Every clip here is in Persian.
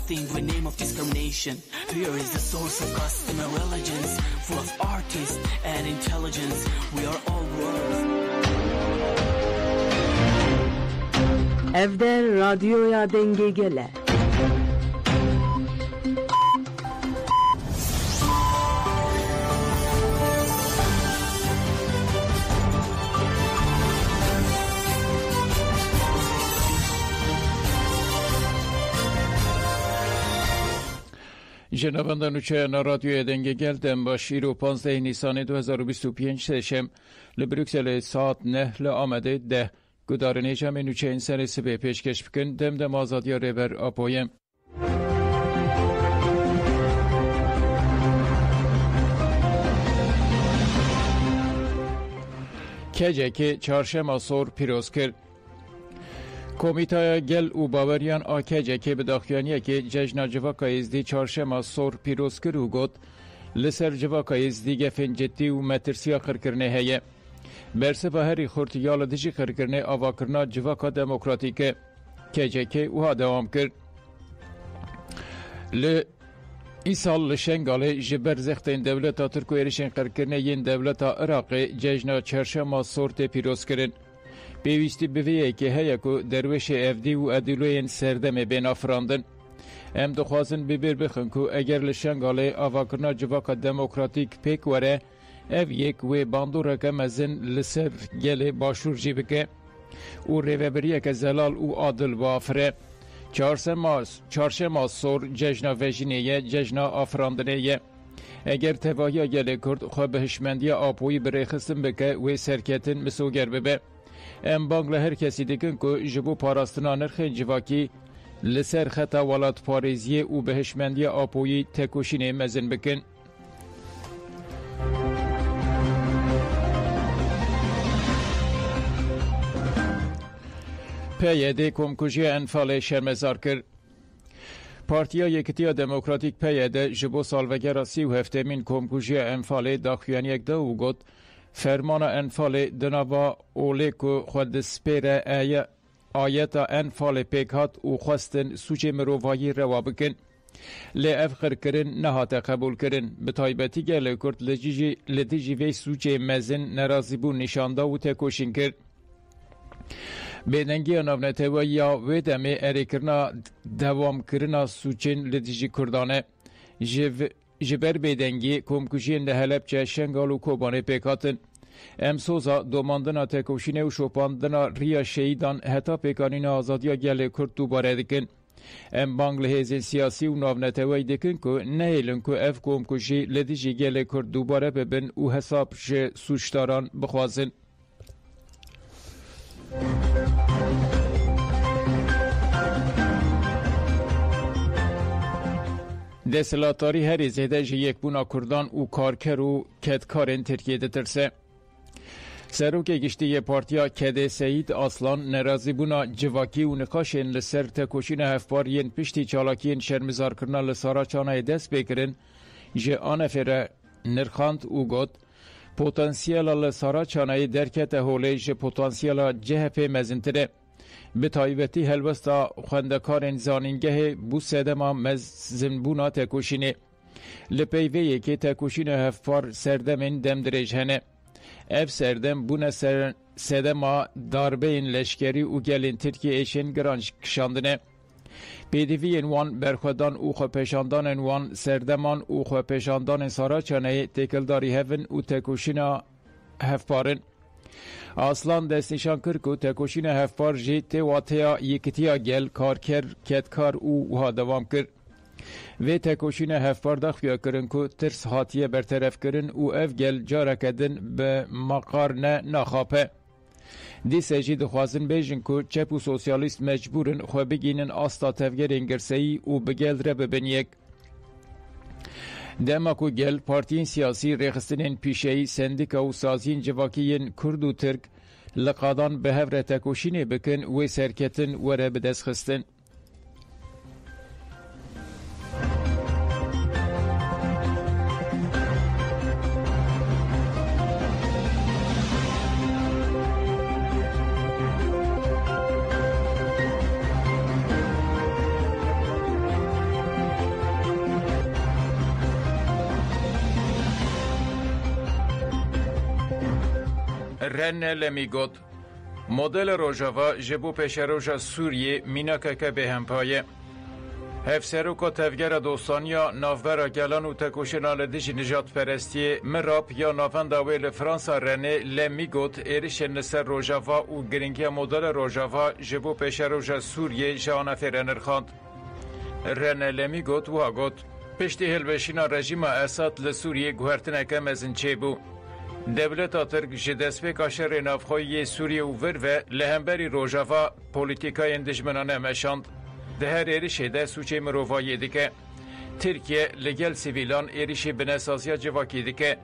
nothing with name of discrimination. Fear is the source of custom and religions, full of artists and intelligence. We are all worlds. Evde radyoya denge gele. جنابندان اوچه رادیو دنگه گلدم با شیر و 15 نیسان 2025 سشم لبروکسل ساعت نه آمده 10 گدارنه جمع نوچه این سر سبه پیشکش بکن دم آزادی ریبر آپویم کجه که چهارشنبه آسور پیروز کرد کمیته گل و باوریان آکجه که به داخیانیه که جشن جواکا ازدی چهارشنبه سور پیروز کرد و گفت لسر جواکا ازدی گفن جدی و مترسیا خرکرنه هیه برسه به هری خورتیال دیجی خرکرنه آواکرنا جواکا دموکراتیکه کجه که اوها دوام کرد ای سال لشنگاله جبر زختین دولتا ترکو ایرشن خرکرنه ین دولتا عراق جشن چهارشنبه سور پیروز کرد پیوستی بویه که هیا کو درویش افدی و ادلوین سردم بین افراندن ام دخوازن ببیر بخن کو اگر لشنگاله آواکرنا جواکا دموکراتیک پیک وره اف یک و باندوره که مزن لسر گل باشور جی بکه و ریوبریه که زلال و عادل وافره چهارشنبه سور جشن وژینیه جشن افراندنیه اگر تواهی گل کرد خواه بهشمندی آپوی برخستن بکه و سرکتن مسوگر ببه ام بانگله هر کسی دیگن که جبو پاراستنا نرخین جواکی لسر خطا ولات پاریزیه و بهشمندی آپویی تکوشین مزن بکن پیاده کمکوژی انفال شرمزار کرد پارتیا یکتیا دموکراتیک پیاده جبو سالوگر 37 من کمکوژی انفال داخویان یک دو گفت فرمان انفال دنوا اولیکو خود سپیره آیتا انفال پیکات و خواستن سوچه مروفایی روا بکن لی افخر کرن نهات قبول کرن به طایبتی گله کرد لدیجی وی سوچه مزن نرازی بون نشانده و تکوشین کرد بدنگی نافنته و یا ویدمه اری کرنا دوام کرنا سوچین لدیجی کردانه جبر بدنگی کمکوشین ده هلبچه شنگال و کوبانه پیکاتن امسوزا دوماندنا تکوشینه و شوپاندنا ریا شهیدان حتا پیکانین آزادیا گل کرد دوباره دکن ام بانگلهیز سیاسی و نافنتوی دکن که نهیلن که اف کمکوشی لدیجی گل کرد دوباره ببن و حساب سوچتاران بخوازن دستلاتاری هری زیده جی یک بونا کردان و کارکر و کدکارن ترکیه ده ترسه. سروک گشتی پارتیا کده سعید اصلان نرازی بونا جواکی و نقاشین لسر تکوشین هفبارین پشتی چالاکین شرمزار کرنا لسارا چانای دست بکرن جه آنفره نرخاند و گود پوتانسیل لسارا چانای درکت هوله جه پوتانسیل جهپ مزنتره. به طایبتی هلوستا خواندکارن زانینگه بو سدما مزنبونا تکوشینه لپیویه که تکوشین هفپار سردمین دم درجهنه اف سردم بونه سدما داربه این لشکری و گلین ترکیه ایشن گرانج کشاندنه پیدوی وان برخودان او خو پیشاندان وان سردمان او خو پیشاندان ساراچانه تکلداری هفن و تکوشینا هفپارن اصلان دست نشان کرد که تکوشین هفپار جی تواتیا یکتیا گل کارکر کدکار او ها دوام کرد و تکوشین هفپار دخویا کرن که ترس هاتیه برطرف کرن او اف گل جاره کدن به مقار نه نخاپه دی سجی دخوازن بیجن که چپ و سوسیالیست مجبورن خو بگینن آستا تفگر انگرسایی و بگل ره ببنیک دما کو گل پارتین سیاسی رخصتنین پیشهی سندیکا و سازین جواکیین کرد و ترک لقادان به هفره تکوشینه بکن و سرکتن وره بدست خستن رن لمیگوت مدل روژاوا جبو پیش روژا سوریه میناکه به همپایه هفسرو که تفگر دوستانیا نافبرا گلان و تکوشنال دیج نجات پرستی مراب یا نافنداویل فرانسا رنه لمیگوت ایرش نسر روژاوا و گرینگی مدل روژاوا جبو پیش روژا سوریه جانفی رنرخاند. رنه لمیگوت و هاگوت پشتی هلوشینا رژیم اساد لسوریه گوهرتنکه مزنچه بو. دولت ترک جدسپی کاشر نافخوی سوریه و ور لهمبری روژاوا پولیتیکای اندجمنانه مشاند. ده هر ایریشه ده سوچه مروفایی دیگه ترکیه لگل سیویلان ایریشه بنسازیا جواکی دیگه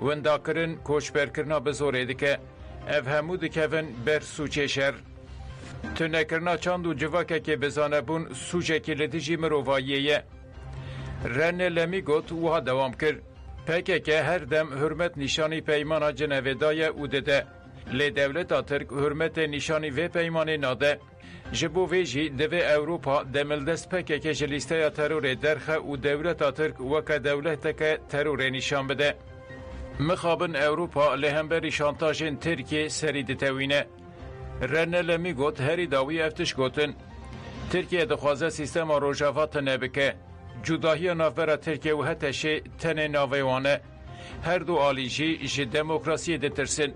ونداکرن کوچبرکرنا بزوره دیگه اف همو دکهون بر سوچه شر تنکرنا چاند و جواکه که بزانه بون سوچه که لدیجی مروفاییه رن لمیگوت وها دوام کرد پکه که هر دم حرمت نشانی پیمان جنویدای او دده لی دولت ترک حرمت نشانی و پیمان ناده جبو ویجی دوی اوروپا دملدست پکه که جلیسته ترور درخه و دولت ترک وکه دولت که ترور نشان بده مخابن اوروپا لهمبری شانتاجین ترکیه سری دتوینه رنه لمیگوت هری داوی افتش گوتن ترکیه دخوازه سیستم روژاوات نبکه جداهی نافبر ترکیه و هتشه تن ناویوانه هر دو آلیجی جه دموکراسی دترسن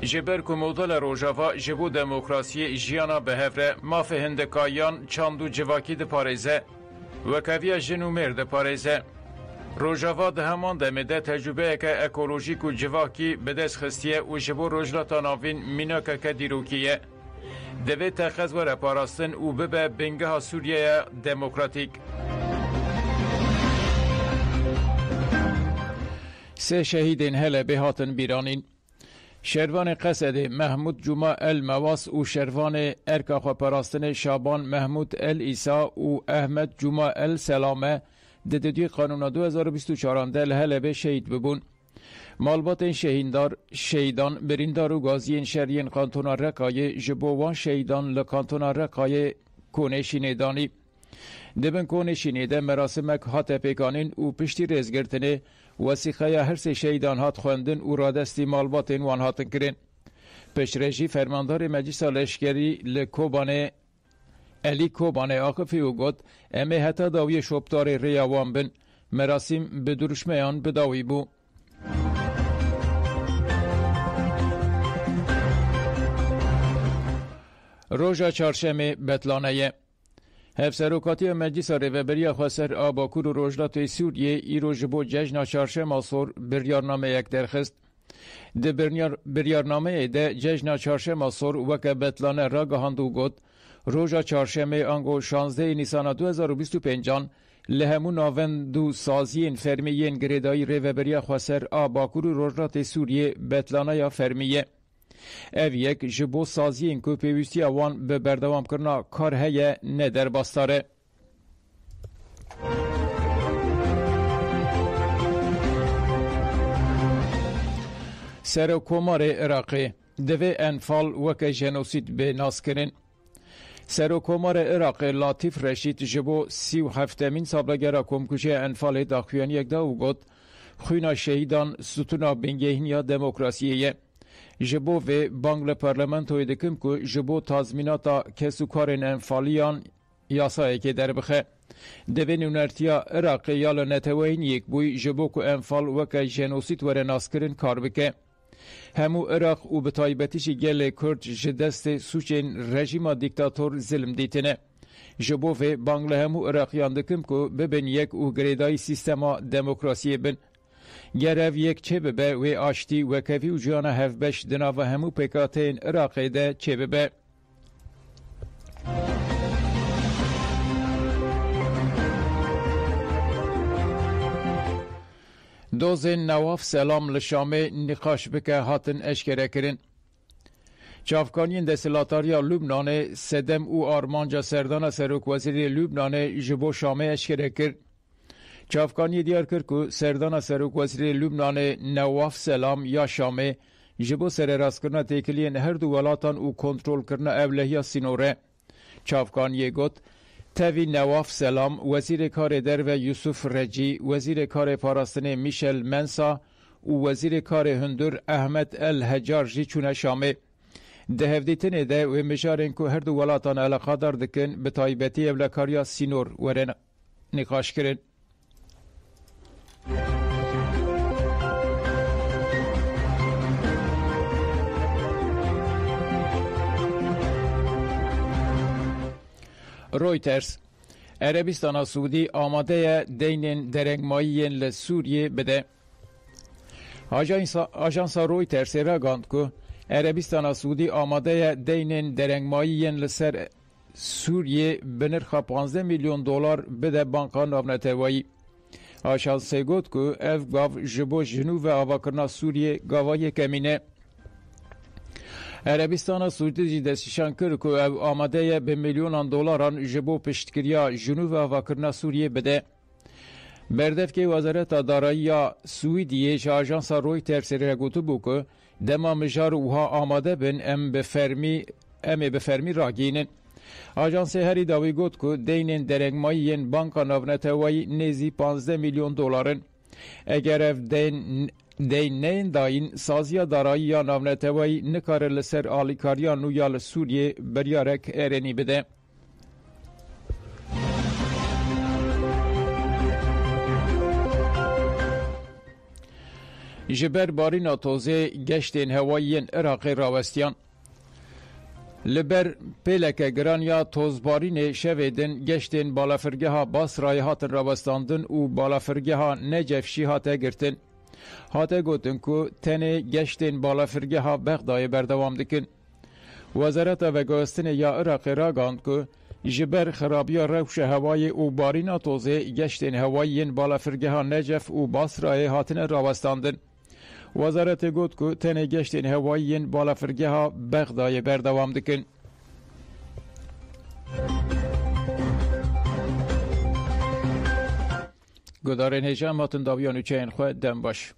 جبر که مدل روژاوا جبو دموکراسی جیانا به هفره ماف هندکایان چاندو جواکی ده پاريزه و کویا جنومر ده پاريزه روژاوا ده همان دمده تجربه که اکولوژیک و جواکی به دست خستیه و جبو روژلاتا ناوین میناکه که دیروکیه دوی تخذ و رپاراستن و ببه بنگه سوریه دموکراتیک سه شهیدین هله به هاتن بیرانین شروان قصد محمود جمعه المواس و شروان ارکاخ پراستن شابان محمود الایسا و احمد جمعه السلامه ددی قانون 2024 دل هله به شهید ببون مالبات این شهیدان بریندار و گازی شرین کانتون رکای جبوان شهیدان لکانتون رکای کونشینه دانی دبن کونشینه ده مراسمک هات پیکانین و پشتی رزگرتنه وسیقه هر سه شهیدان هات خوندن و رادستی مالبات این وان هاتن کرن پشت رژی فرماندار مجلس لشکری لکوبانه علی کوبانه آقفی و گد امه حتی داوی شبتار ریاوان بن مراسم به درشمیان بداوی بو روژا چارشمه بتلانه هفسروکاتی مجلس ریوبریا خسر آباکور و روژلات سوریه ای روژ بو جشن چارشم آسور بریارنامه یک درخست ده بریارنامه ده جشن چارشم آسور وک بتلانه را گهاندو گد روژا چارشمه آنگو 16 نیسان 2025 لهمون ناوندو سازین فرمیین گریدای ریوبریا خسر آباکور و روژلات سوریه بتلانه یا فرمیه او یک جبو سازین که پیوستی اوان به بردوام کرنا کار هیه ندر باستاره سرکومار عراقی دوی انفال وک جنوسید به ناس کرن سرکومار عراقی لطیف رشید جبو 37مین سابلگر کمکوشه انفال داخویانی یک دا و گد خوینا شهیدان ستونا بنگهین یا دموکراسیه جبو و بانگل پارلمنتوی دکم که جبو تازمیناتا کسوکارن انفالیان یاسایی که در بخه دوی نونرتیا عراقی یال نتوین یک بوی جبو که انفال وکه جنوسید وره ناسکرین کار بکه همو عراق و بطایبتیش گل کرد جدست سوچین رژیم دیکتاتور ظلم دیتنه جبو و بانگل همو عراقیان دکم که ببین یک و گریدای سیستما دموکراسی بن گرو یک چه ببه و آشتی و کفی و جانا هفبش دنا و همو پیکاتین عراقی ده چه ببه دوزن نواف سلام لشامه نقاش بکه هاتن اشکره کرن چافکانین دستلاتاریا لبنان سدم و آرمانجا سردان سروک وزیر لبنان جبو شامه اشکره کرد چافکانی دیار کرد که سردان سروک وزیر لبنان نواف سلام یا شامه جبو سر راست کرنا تکلین هر دو ولاتان و کنترول کرنا اولهیا سینوره چافکانی گوت تاوی نواف سلام وزیر کار در و یوسف رجی وزیر کار پاراستن میشل منسا و وزیر کار هندور احمد الحجار جی چونه شامه. ده هفدیتنه ده و مجارن که هر دو ولاتان علاقه دار دکن به تایبتی اولکاریا سینور ورن نقاش کرن. رویترز عربستان سعودی آماده دین درنگمایین لسوریه بده. آژانس رویترز راگاند که عربستان سعودی آماده دین درنگمایین لسر سوریه به نرخ 15 میلیون دلار بده بانکا ناونتوایی. آژانس گفت که اف گاو جبو جنوب آواکرنا سوریه گاوای کمینه. عربستان سعودی جی دستشان کرد که آماده به میلیون دلاران جبو پشتگیری جنوب آواکرنا سوریه بده. بردف که وزارت دارایی سوئدیه آژانس رویترز را گفته بود که دما مجار اوها آماده بن ام به فرمی راگینن. آژانس هری داوی گفت که دین درنگمایین بانکا ناونتوایی نزی 15 میلیون دلارن. اگر اف دین نین داین سازیا دارایی یا ناونتوایی نکار لسر آلیکاریا نویال سوریه بریارک ارنی بده. جبر بارینا توزه گشتین هوایین عراق راوستیان. لبر پیلک گرانیا توزبارین شویدن گشتین بالافرگه ها باسرای هاتن راوستاندن و بالافرگه ها نجفشی هاته گرتن. هاته گوتن که تنه گشتین بالافرگه ها بغدای بردوام دکن. وزارت و گوستن یا عراق راگاند که جبر خرابیا روش هوای و بارینا توزه گشتین هوایین بالافرگه ها نجف و باسرای هاتن راوستاندن. وزارت گفت که تنه گشتین هوایین بالافرگه ها بغدای بردوام دکن. گدارن هجام هاتن داویانو چین خواه دم باش.